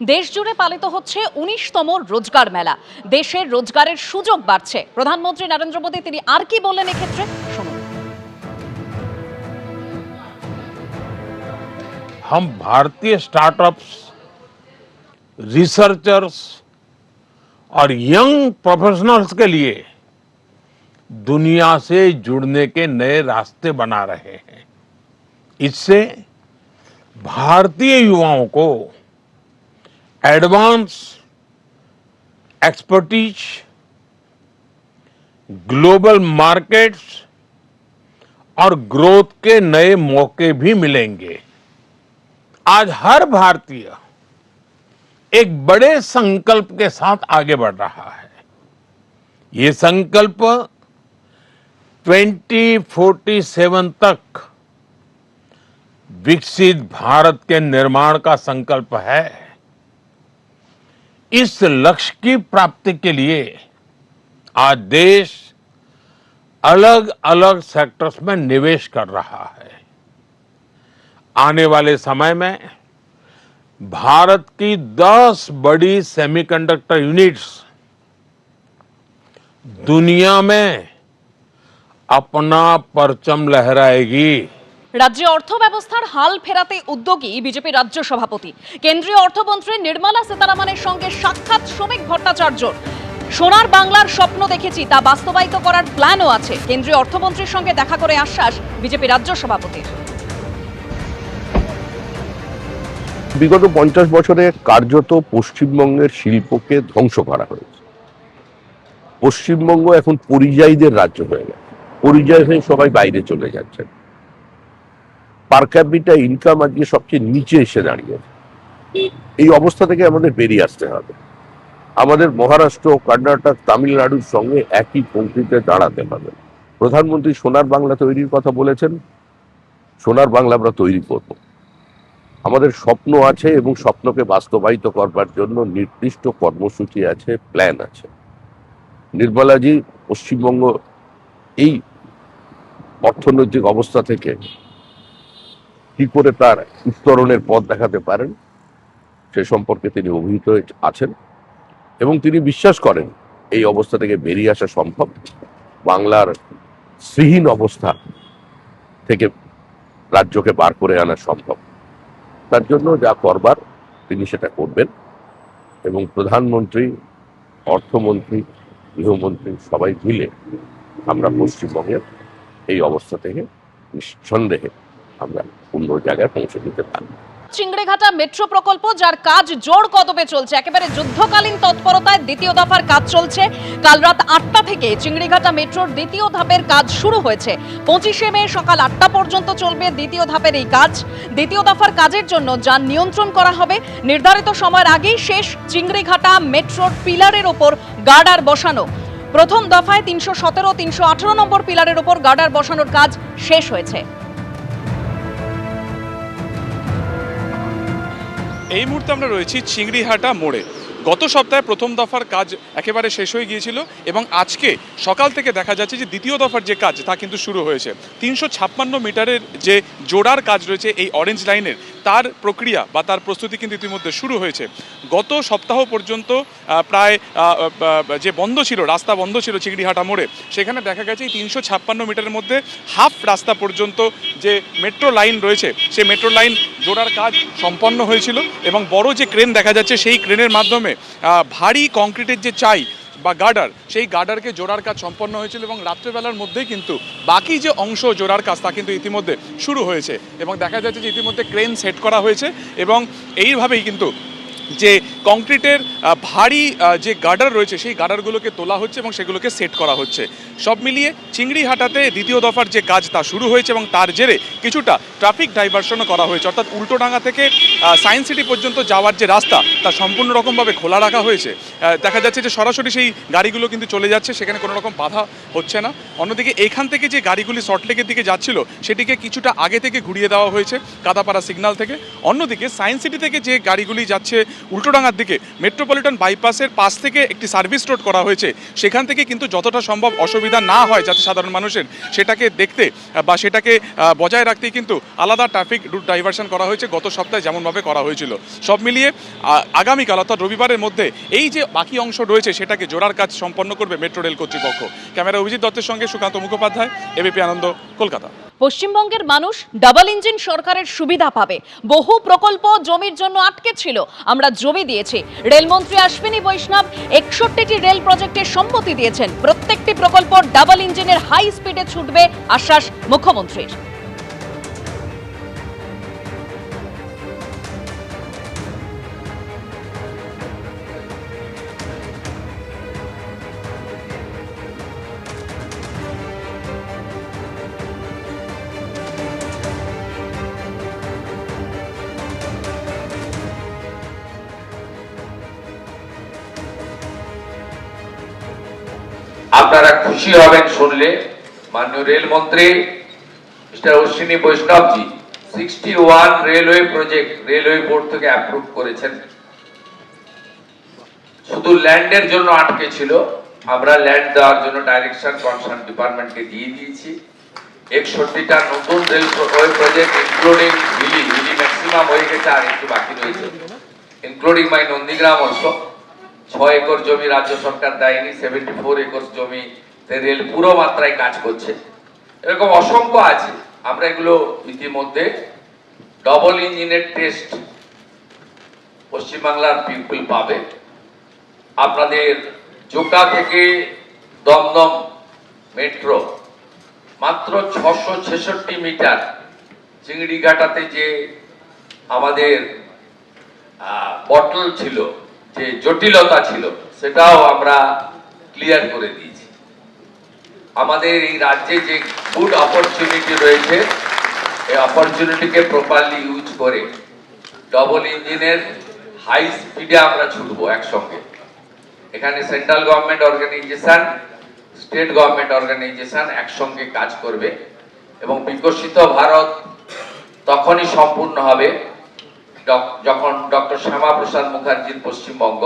দেশ জুড়ে পালিত হচ্ছে 19তম রোজগার মেলা। দেশের রোজগারের সুযোগ বাড়ছে। প্রধানমন্ত্রী নরেন্দ্র মোদী তিনি আর কি বললেন এক্ষেত্রে শুনুন। हम भारतीय स्टार्टअप्स, रिसर्चर्स और यंग प्रोफेशनल्स के लिए दुनिया से जुड़ने के नए रास्ते बना रहे हैं। इससे भारतीय युवाओं को एडवांस एक्सपर्टीज, ग्लोबल मार्केट्स और ग्रोथ के नए मौके भी मिलेंगे। आज हर भारतीय एक बड़े संकल्प के साथ आगे बढ़ रहा है। ये संकल्प 2047 तक विकसित भारत के निर्माण का संकल्प है। इस लक्ष्य की प्राप्ति के लिए आज देश अलग अलग सेक्टर्स में निवेश कर रहा है। आने वाले समय में भारत की 10 बड़ी सेमीकंडक्टर यूनिट्स दुनिया में अपना परचम लहराएगी। রাজ্যে অর্থ ব্যবস্থার হাল ফেরাতে উদ্যোগী বিজেপি রাজ্য সভাপতি কেন্দ্রীয় অর্থমন্ত্রী নির্মলা সীতারামনের সঙ্গে সাক্ষাৎ শ্রমিক ভট্টাচার্যর। সোনার বাংলার স্বপ্ন দেখেছি, তা বাস্তবায়িত করার প্ল্যানও আছে। কেন্দ্রীয় অর্থমন্ত্রীর সঙ্গে দেখা করে আশ্বাস বিজেপি রাজ্য সভাপতির। বিগত 50 বছরে কার্যত পশ্চিমবঙ্গের শিল্পকে ধ্বংস করা হয়েছে। পশ্চিমবঙ্গ এখন পরিযায়ীদের রাজ্য হয়ে গেছে। পরিযায়ী হয়ে সবাই বাইরে চলে যাচ্ছেন। পার ক্যাপিটা ইনকাম আজকে সবচেয়ে নিচে এসে দাঁড়িয়েছে। এই অবস্থা থেকে আমাদের বেরিয়ে আসতে হবে। আমাদের মহারাষ্ট্র, কর্ণাটক, তামিলনাড়ুর সঙ্গে একই পঙ্ক্তিতে দাঁড়াতে হবে। প্রধানমন্ত্রী সোনার বাংলা তৈরির কথা বলেছেন। সোনার বাংলা আমরা তৈরি করব। আমাদের স্বপ্ন আছে এবং স্বপ্নকে বাস্তবায়িত করবার জন্য নির্দিষ্ট কর্মসূচি আছে, প্ল্যান আছে। নির্মলাজি পশ্চিমবঙ্গ এই অর্থনৈতিক অবস্থা থেকে কি করে তার উত্তরণের পথ দেখাতে পারেন সে সম্পর্কে তিনি অভিহিত আছেন এবং তিনি বিশ্বাস করেন এই অবস্থা থেকে বেরিয়ে আসা সম্ভব। বাংলার শ্রীহীন অবস্থা থেকে রাজ্যকে বার করে আনা সম্ভব। তার জন্য যা করবার তিনি সেটা করবেন এবং প্রধানমন্ত্রী, অর্থমন্ত্রী, গৃহমন্ত্রী সবাই মিলে আমরা পশ্চিমবঙ্গের এই অবস্থা থেকে নিঃসন্দেহে আমরা অন্য জায়গায় পৌঁছে দিতে পারব। চিংড়িঘাটা মেট্রো প্রকল্প, যার কাজ জোর কদমে চলছে, একেবারে যুদ্ধকালীন তৎপরতায় দ্বিতীয় দফার কাজ চলছে। কাল রাত 8টা থেকে চিংড়িঘাটা মেট্রোর দ্বিতীয় ধাপের কাজ শুরু হয়েছে। 25শে মে সকাল 8টা পর্যন্ত চলবে দ্বিতীয় ধাপের এই কাজ। দ্বিতীয় দফার কাজের জন্য যান নিয়ন্ত্রণ করা হবে। নির্ধারিত সময়ের আগেই শেষ চিংড়িঘাটা মেট্রোর পিলারের ওপর গার্ডার বসানো। প্রথম দফায় 317, 318 নম্বর পিলারের ওপর গার্ডার বসানোর কাজ শেষ হয়েছে। এই মুহূর্তে আমরা রয়েছি চিংড়িহাটা মোড়ে। গত সপ্তাহে প্রথম দফার কাজ একেবারে শেষ হয়ে গিয়েছিল এবং আজকে সকাল থেকে দেখা যাচ্ছে যে দ্বিতীয় দফার যে কাজ তা কিন্তু শুরু হয়েছে। 356 মিটারের যে জোড়ার কাজ রয়েছে এই অরেঞ্জ লাইনের, তার প্রক্রিয়া বা তার প্রস্তুতি কিন্তু ইতিমধ্যে শুরু হয়েছে। গত সপ্তাহ পর্যন্ত প্রায় যে বন্ধ ছিল, রাস্তা বন্ধ ছিল চিংড়িহাটা মোড়ে, সেখানে দেখা গেছে এই 356 মিটারের মধ্যে হাফ রাস্তা পর্যন্ত যে মেট্রো লাইন রয়েছে সেই মেট্রো লাইন জোড়ার কাজ সম্পন্ন হয়েছিল এবং বড় যে ক্রেন দেখা যাচ্ছে সেই ক্রেনের মাধ্যমে ভারী কংক্রিটের যে চাই বা গার্ডার, সেই গার্ডারকে জোড়ার কাজ সম্পন্ন হয়েছিল এবং রাত্রেবেলার মধ্যেই কিন্তু বাকি যে অংশ জোড়ার কাজ তা কিন্তু ইতিমধ্যে শুরু হয়েছে এবং দেখা যাচ্ছে যে ইতিমধ্যে ক্রেন সেট করা হয়েছে এবং এইভাবেই কিন্তু যে কংক্রিটের ভারী যে গার্ডার রয়েছে সেই গার্ডারগুলোকে তোলা হচ্ছে এবং সেগুলোকে সেট করা হচ্ছে। সব মিলিয়ে চিংড়িহাটাতে দ্বিতীয় দফার যে কাজ তা শুরু হয়েছে এবং তার জেরে কিছুটা ট্রাফিক ডাইভারশনও করা হয়েছে। অর্থাৎ উল্টোডাঙ্গা থেকে সায়েন্স সিটি পর্যন্ত যাওয়ার যে রাস্তা তা সম্পূর্ণ রকমভাবে খোলা রাখা হয়েছে। দেখা যাচ্ছে যে সরাসরি সেই গাড়িগুলো কিন্তু চলে যাচ্ছে, সেখানে কোনো রকম বাধা হচ্ছে না। অন্যদিকে এখান থেকে যে গাড়িগুলি সল্টলেকের দিকে যাচ্ছিল সেটিকে কিছুটা আগে থেকে ঘুরিয়ে দেওয়া হয়েছে কাদাপাড়া সিগন্যাল থেকে। অন্যদিকে সায়েন্স সিটি থেকে যে গাড়িগুলি যাচ্ছে উল্টোডাঙ্গার দিকে মেট্রোপলিটন বাইপাসের পাশ থেকে একটি সার্ভিস রোড করা হয়েছে, সেখান থেকে কিন্তু যতটা সম্ভব অসুবিধা না হয় যাতে সাধারণ মানুষের, সেটাকে দেখতে বা সেটাকে বজায় রাখতেই কিন্তু আলাদা ট্রাফিক রুট ডাইভারশন করা হয়েছে গত সপ্তাহে যেমনভাবে করা হয়েছিল। সব মিলিয়ে আগামীকাল অর্থাৎ রবিবারের মধ্যে এই যে বাকি অংশ রয়েছে সেটাকে জোড়ার কাজ সম্পন্ন করবে মেট্রো রেল কর্তৃপক্ষ। ক্যামেরা অভিজিৎ দত্তের সঙ্গে সুকান্ত মুখোপাধ্যায়, এবিপি আনন্দ, কলকাতা। পশ্চিমবঙ্গের মানুষ ডাবল ইঞ্জিন সরকারের সুবিধা পাবে। বহু প্রকল্প জমির জন্য আটকে ছিল, আমরা জমি দিয়েছি। রেলমন্ত্রী অশ্বিনী বৈষ্ণব 61টি রেল প্রজেক্টের সম্মতি দিয়েছেন। প্রত্যেকটি প্রকল্প ডাবল ইঞ্জিনের হাই স্পিডে ছুটবে, আশ্বাস মুখ্যমন্ত্রীর। আপনারা খুশি হবেন শুনলে, মাননীয় রেলমন্ত্রী mister Ashwini Vaishnavji 61 railway project railway board থেকে অ্যাপ্রুভ করেছেন। শুধু ল্যান্ডের জন্য আটকে ছিল, আমরা ল্যান্ড দেওয়ার জন্য ডাইরেকশন কনসার্ন ডিপার্টমেন্টকে দিয়ে দিয়েছি। 61টা নতুন railway project including Hili maximum হয়ে গেছে, আর একটু বাকি রয়েছে, including my Nandigram also. 6 acre জমি রাজ্য সরকার দেয়নি, 74 একর জমি রেল পুরো মাত্রায় কাজ করছে। এরকম অসংখ্য আছে। আমরা এগুলো ইতিমধ্যে ডবল ইঞ্জিনের টেস্ট পশ্চিমবাংলার পিপল পাবে। আপনাদের জোকা থেকে দমদম মেট্রো মাত্র 666 মিটার। চিংড়িঘাটাতে যে আমাদের বটল ছিল, যে জটিলতা ছিল, সেটাও আমরা ক্লিয়ার করে দিয়েছি। আমাদের এই রাজ্যে যে গুড অপরচুনিটি রয়েছে, এই অপরচুনিটিকে প্রপারলি ইউজ করে ডবল ইঞ্জিনের হাই স্পিডে আমরা ছুটবো একসঙ্গে। এখানে central government organisation, state government organisation একসঙ্গে কাজ করবে এবং বিকশিত ভারত তখনই সম্পূর্ণ হবে যখন ডক্টর শ্যামাপ্রসাদ মুখার্জির পশ্চিমবঙ্গ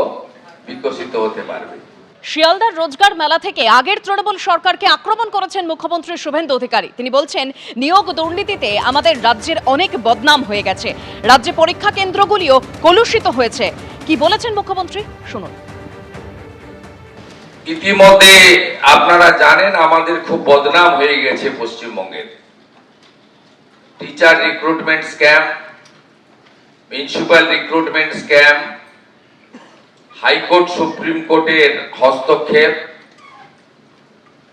বিকশিত হতে পারবে। শিয়ালদার রোজগার মেলা থেকে আগের তৃণমূল সরকারকে আক্রমণ করেছেন মুখ্যমন্ত্রী শুভেন্দু অধিকারী। তিনি বলছেন, নিয়োগ দুর্নীতিতে আমাদের রাজ্যের অনেক বদনাম হয়ে গেছে, রাজ্যে পরীক্ষা কেন্দ্রগুলিও কলুষিত হয়েছে। কি বলেছেন মুখ্যমন্ত্রী, শুনুন। ইতিমধ্যে আপনারা জানেন আমাদের খুব বদনাম হয়ে গেছে পশ্চিমবঙ্গের। Teacher recruitment scam, municipal recruitment scam, high court supreme কোর্টের হস্তক্ষেপ,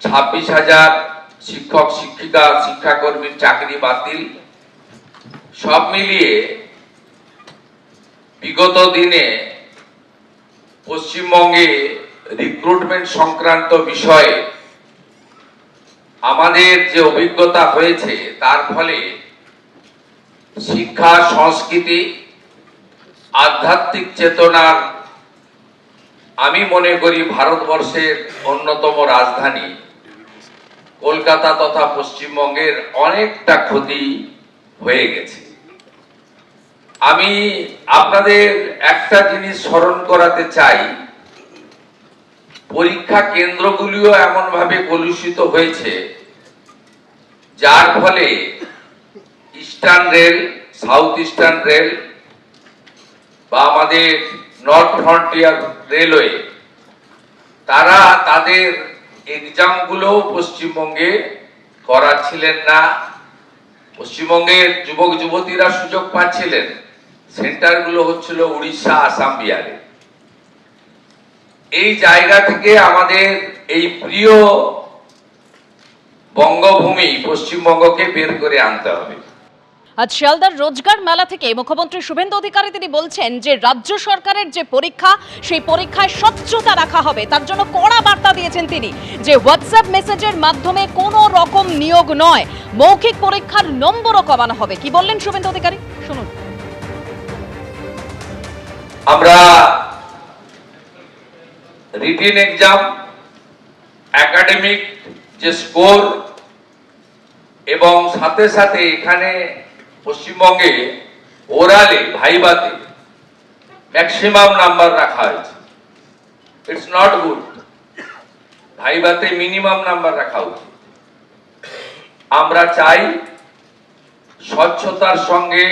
26,000 শিক্ষক শিক্ষিকা শিক্ষাকর্মীর চাকরি বাতিল, সব মিলিয়ে বিগত দিনে পশ্চিমবঙ্গে রিক্রুটমেন্ট সংক্রান্ত বিষয়ে আমাদের যে অভিজ্ঞতা হয়েছে, তার ফলে শিক্ষা, সংস্কৃতি, আধ্যাত্মিক চেতনার, আমি মনে করি ভারতবর্ষের অন্যতম রাজধানী কলকাতা তথা পশ্চিমবঙ্গের অনেকটা ক্ষতি হয়ে গেছে। আমি আপনাদের একটা জিনিস স্মরণ করাতে চাই, পরীক্ষা কেন্দ্রগুলিও এমন ভাবে কলুষিত হয়েছে যার ফলে eastern rail, south eastern rail বা আমাদের নর্থ ফ্রন্টিয়ার রেলওয়ে, তারা তাদের এক্সামগুলো পশ্চিমবঙ্গে করাচ্ছিলেন না। পশ্চিমবঙ্গের যুবক যুবতীরা সুযোগ পাচ্ছিলেন, সেন্টারগুলো হচ্ছিল উড়িষ্যা, আসাম, বিহারে। এই জায়গা থেকে আমাদের এই প্রিয় বঙ্গভূমি পশ্চিমবঙ্গকে বের করে আনতে হবে। আজ শিয়ালদার রোজগার মেলা থেকে মুখ্যমন্ত্রী শুভেন্দু অধিকারী তিনি বলছেন যে রাজ্য সরকারের যে পরীক্ষা, সেই পরীক্ষায় স্বচ্ছতা রাখা হবে, তার জন্য কড়া বার্তা দিয়েছেন তিনি, যে হোয়াটসঅ্যাপ মেসেজের মাধ্যমে কোনো রকম নিয়োগ নয়, মৌখিক পরীক্ষার নম্বরও কমানো হবে। কি বললেন শুভেন্দু অধিকারী, শুনুন। আমরা রিটেন এক্সাম, একাডেমিক যে স্কোর এবং সাথে সাথে এখানে পশ্চিমবঙ্গে ওরালে, ভাইভাতে ম্যাক্সিমাম নাম্বার রাখা হয়েছে। It's not good. ভাইভাতে মিনিমাম নাম্বার রাখা উচিত। আমরা চাই স্বচ্ছতার সঙ্গে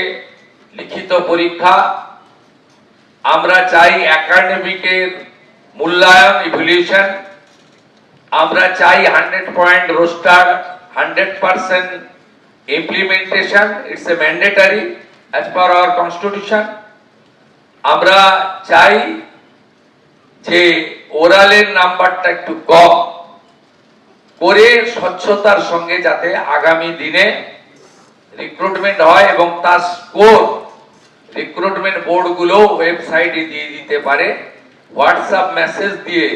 লিখিত পরীক্ষা। আমরা চাই একাডেমিকের মূল্যায়ন, ইভ্যালুয়েশন। আমরা চাই 100 point roaster, 100% implementation. It's a mandatory as per hour constitution. আমরা চাই যে ওরালের নাম্বারটা একটু কম করে স্বচ্ছতার সঙ্গে যাতে আগামী দিনে রিক্রুটমেন্ট হয় এবং তার স্কোর রিক্রুটমেন্ট বোর্ডগুলো ওয়েবসাইটে দিয়ে দিতে পারে। হোয়াটসঅ্যাপ মেসেজ দিয়ে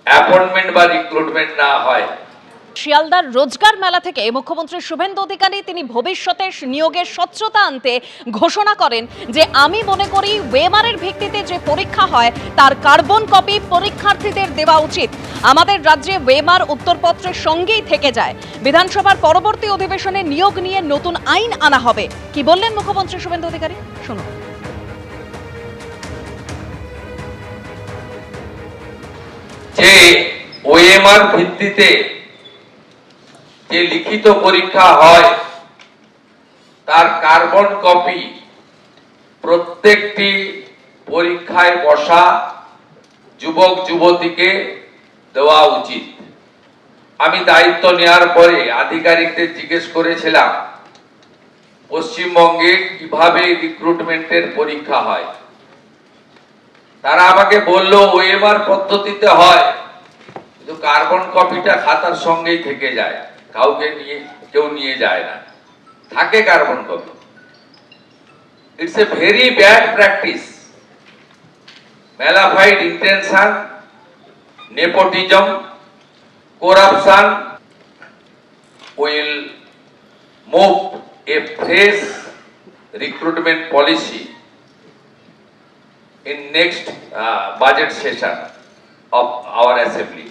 অ্যাপয়েন্টমেন্ট বা রিক্রুটমেন্ট না হয়। শিয়ালদার রোজগার মেলা থেকে মুখ্যমন্ত্রী শুভেন্দু অধিকারী তিনি ভবিষ্যতে নিয়োগের স্বচ্ছতা আনতে ঘোষণা করেন যে আমি মনে করি ওয়েমারের ভিত্তিতে যে পরীক্ষা হয় তার কার্বন কপি পরীক্ষার্থীদের দেওয়া উচিত। আমাদের রাজ্যে ওয়েমার উত্তরপত্রের সঙ্গেই থেকে যায়। বিধানসভার পরবর্তী অধিবেশনে নিয়োগ নিয়ে নতুন আইন আনা হবে। কি বললেন মুখ্যমন্ত্রী শুভেন্দু অধিকারী, শুনুন। যে ওএমআর ভিত্তিতে যে লিখিত পরীক্ষা হয় তার কার্বন কপি প্রত্যেকটি পরীক্ষায় বসা যুবক যুবতীকে দেওয়া উচিত। আমি দায়িত্ব নেওয়ার পরে আধিকারিকদের জিজ্ঞেস করেছিলাম পশ্চিমবঙ্গে কিভাবে রিক্রুটমেন্টের পরীক্ষা হয়। তারা আমাকে বলল ওএমআর পদ্ধতিতে হয়, কিন্তু কার্বন কপিটা খাতার সঙ্গেই থেকে যায়, কেউ নিয়ে যায় না, থাকে carbon copy. It's a very bad practice. Mala fide intention, nepotism, corruption will move a fresh recruitment policy in next budget session of our assembly.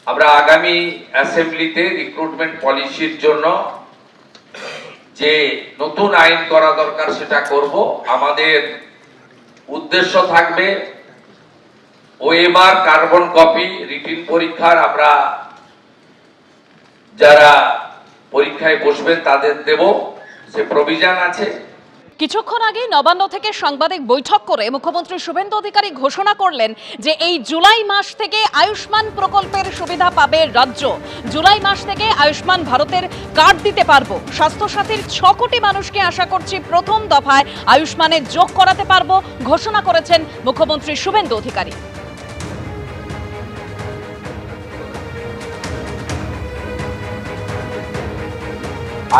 আমরা আগামী অ্যাসেম্বলিতে রিক্রুটমেন্ট পলিসির জন্য যে নতুন আইন করা দরকার সেটা করব। আমাদের উদ্দেশ্য থাকবে ওএমআর কার্বন কপি রিটিন পরীক্ষার আমরা যারা পরীক্ষায় বসবেন তাদের দেব, সে প্রভিশন আছে। কিছুক্ষণ আগে নবান্ন থেকে সাংবাদিক বৈঠক করে মুখ্যমন্ত্রী শুভেন্দু অধিকারী ঘোষণা করলেন যে এই জুলাই মাস থেকে আয়ুষ্মান প্রকল্পের সুবিধা পাবে রাজ্য। জুলাই মাস থেকে আয়ুষ্মান ভারতের কার্ড দিতে পারবো। স্বাস্থ্যসাথীর 6 কোটি মানুষকে আশা করছি প্রথম দফায় আয়ুষ্মানে যোগ করাতে পারবো, ঘোষণা করেছেন মুখ্যমন্ত্রী শুভেন্দু অধিকারী।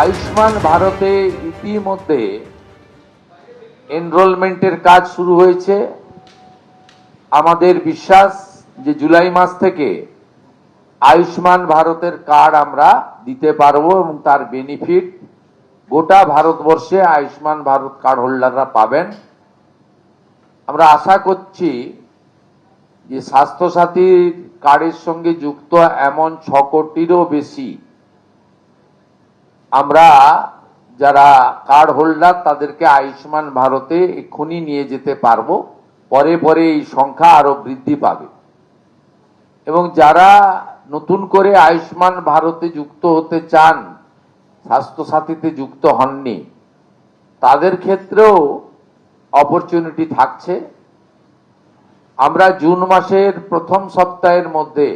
আয়ুষ্মান ভারতে ইতিমধ্যে এনরোলমেন্টের কাজ শুরু হয়েছে। আমাদের বিশ্বাস যে জুলাই মাস থেকে আয়ুষ্মান ভারতের কার্ড আমরা দিতে পারবো এবং তার বেনিফিট গোটা ভারতবর্ষে আয়ুষ্মান ভারত কার্ড হোল্ডাররা পাবেন। আমরা আশা করছি যে স্বাস্থ্যসাথী কার্ডের সঙ্গে যুক্ত এমন 6 কোটিরও বেশি আমরা যারা কার্ড হোল্ডার তাদেরকে আয়ুষ্মান ভারতে এক্ষুনি নিয়ে যেতে পারবো। পরে পরে এই সংখ্যা আরো বৃদ্ধি পাবে এবং যারা নতুন করে আয়ুষ্মান ভারতে যুক্ত হতে চান, স্বাস্থ্যসাথীতে যুক্ত হননি, তাদের ক্ষেত্রেও অপরচুনিটি থাকছে। আমরা জুন মাসের প্রথম সপ্তাহের মধ্যে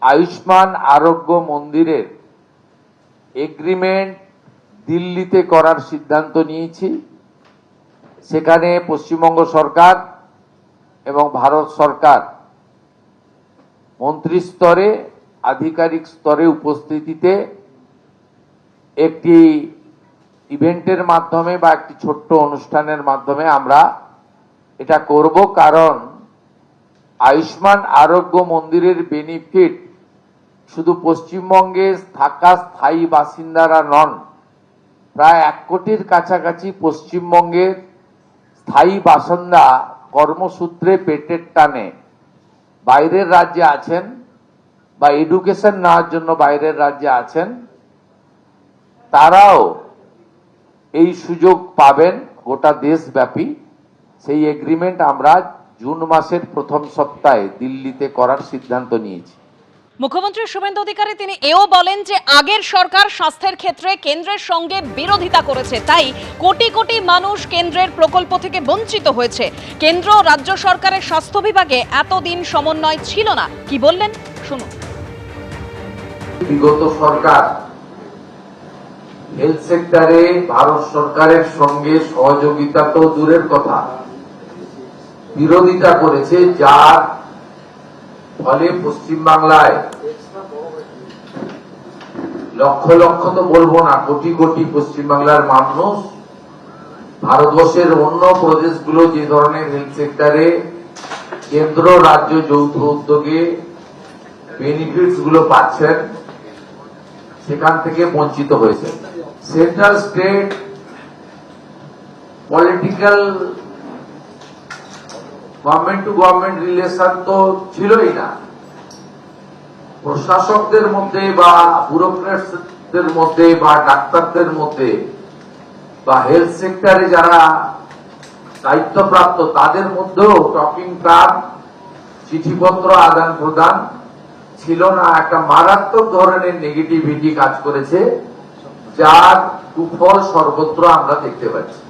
আয়ুষ্মান আরোগ্য মন্দিরের এগ্রিমেন্ট দিল্লিতে করার সিদ্ধান্ত নিয়েছি। সেখানে পশ্চিমবঙ্গ সরকার এবং ভারত সরকার মন্ত্রী স্তরে, আধিকারিক স্তরে উপস্থিতিতে একটি ইভেন্টের মাধ্যমে বা একটি ছোট্ট অনুষ্ঠানের মাধ্যমে আমরা এটা করব। কারণ আয়ুষ্মান আরোগ্য মন্দিরের বেনিফিট শুধু পশ্চিমবঙ্গে থাকা স্থায়ী বাসিন্দারা নন, প্রায় 1 কোটির কাছাকাছি পশ্চিমবঙ্গের স্থায়ী বাসিন্দা কর্মসূত্রে পেটের টানে বাইরের রাজ্যে আছেন বা এডুকেশন নেওয়ার জন্য বাইরের রাজ্যে আছেন, তারাও এই সুযোগ পাবেন গোটা দেশব্যাপী। সেই এগ্রিমেন্ট আমরা জুন মাসের প্রথম সপ্তাহে দিল্লিতে করার সিদ্ধান্ত নিয়েছি। মুখ্যমন্ত্রী শুভেন্দু অধিকারী তিনি এও বলেন যে আগের সরকার স্বাস্থ্যের ক্ষেত্রে কেন্দ্রের সঙ্গে বিরোধিতা করেছে, তাই কোটি কোটি মানুষ কেন্দ্রের প্রকল্প থেকে বঞ্চিত হয়েছে। কেন্দ্র ও রাজ্য সরকারের স্বাস্থ্য বিভাগে এতদিন সমন্বয় ছিল না। কি বললেন শুনুন। বিগত সরকার হেলথ সেক্টরে ভারত সরকারের সঙ্গে সহযোগিতা তো দূরের কথা, বিরোধিতা করেছে, যার ফলে পশ্চিমবাংলায় লক্ষ লক্ষ তো বলবো না, কোটি কোটি পশ্চিমবাংলার মানুষ ভারতবর্ষের অন্য প্রদেশগুলো যে ধরনের হেলথ সেক্টরে কেন্দ্র রাজ্য যৌথ উদ্যোগে বেনিফিটস গুলো পাচ্ছেন সেখান থেকে বঞ্চিত হয়েছে। Central state political government to government relation তো ছিলই না। প্রশাসকদের মধ্যে বা ব্যুরোক্রেটসদের মধ্যে বা ডাক্তারদের মধ্যে বা হেলথ সেক্টরে যারা দায়িত্বপ্রাপ্ত তাদের মধ্যেও টকিং টার্ম, চিঠিপত্র আদান প্রদান ছিল না। একটা মারাত্মক ধরনের নেগেটিভিটি কাজ করেছে, যার কুফল সর্বত্র আমরা দেখতে পাচ্ছি।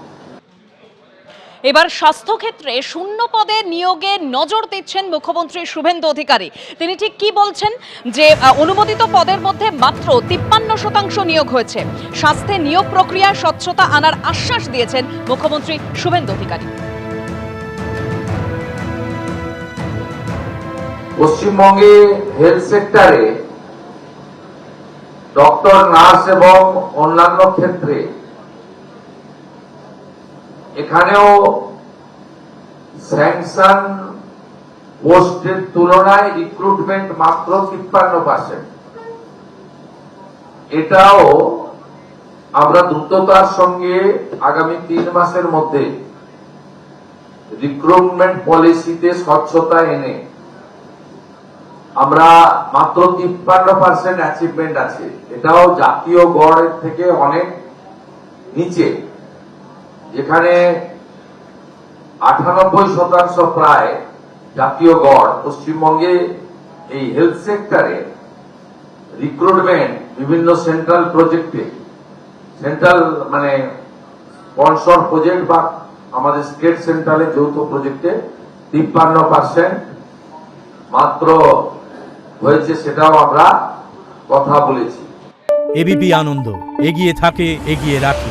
এবার স্বাস্থ্যক্ষেত্রে শূন্য পদে নিয়োগে নজর দিচ্ছেন মুখ্যমন্ত্রী শুভেন্দু অধিকারী। তিনি ঠিক কি বলছেন যে অনুমোদিত পদের মধ্যে মাত্র 53% নিয়োগ হয়েছে। স্বাস্থ্যে নিয়োগ প্রক্রিয়ায় স্বচ্ছতা আনার আশ্বাস দিয়েছেন মুখ্যমন্ত্রী শুভেন্দু অধিকারী। পশ্চিমবঙ্গে হেলথ সেক্টরে ডক্টর, নার্স এবং অন্যান্য ক্ষেত্রে এখানেও স্যাংশন পোস্টের তুলনায় রিক্রুটমেন্ট মাত্র 53%। এটাও আমরা দ্রুততার সঙ্গে আগামী 3 মাসের মধ্যে রিক্রুটমেন্ট পলিসিতে স্বচ্ছতা এনে আমরা মাত্র 53% অ্যাচিভমেন্ট আছে। এটাও জাতীয় গড়ের থেকে অনেক নিচে, যেখানে 98% প্রায় জাতীয় গড়। পশ্চিমবঙ্গে এই হেলথ সেক্টরে রিক্রুটমেন্ট বিভিন্ন সেন্ট্রাল প্রজেক্টে, সেন্ট্রাল মানে স্পন্সর প্রজেক্ট বা আমাদের স্টেট সেন্ট্রালে যৌথ প্রজেক্টে 53% মাত্র হয়েছে, সেটাও আমরা কথা বলেছি। এবিপি আনন্দ, এগিয়ে থাকে, এগিয়ে রাখে।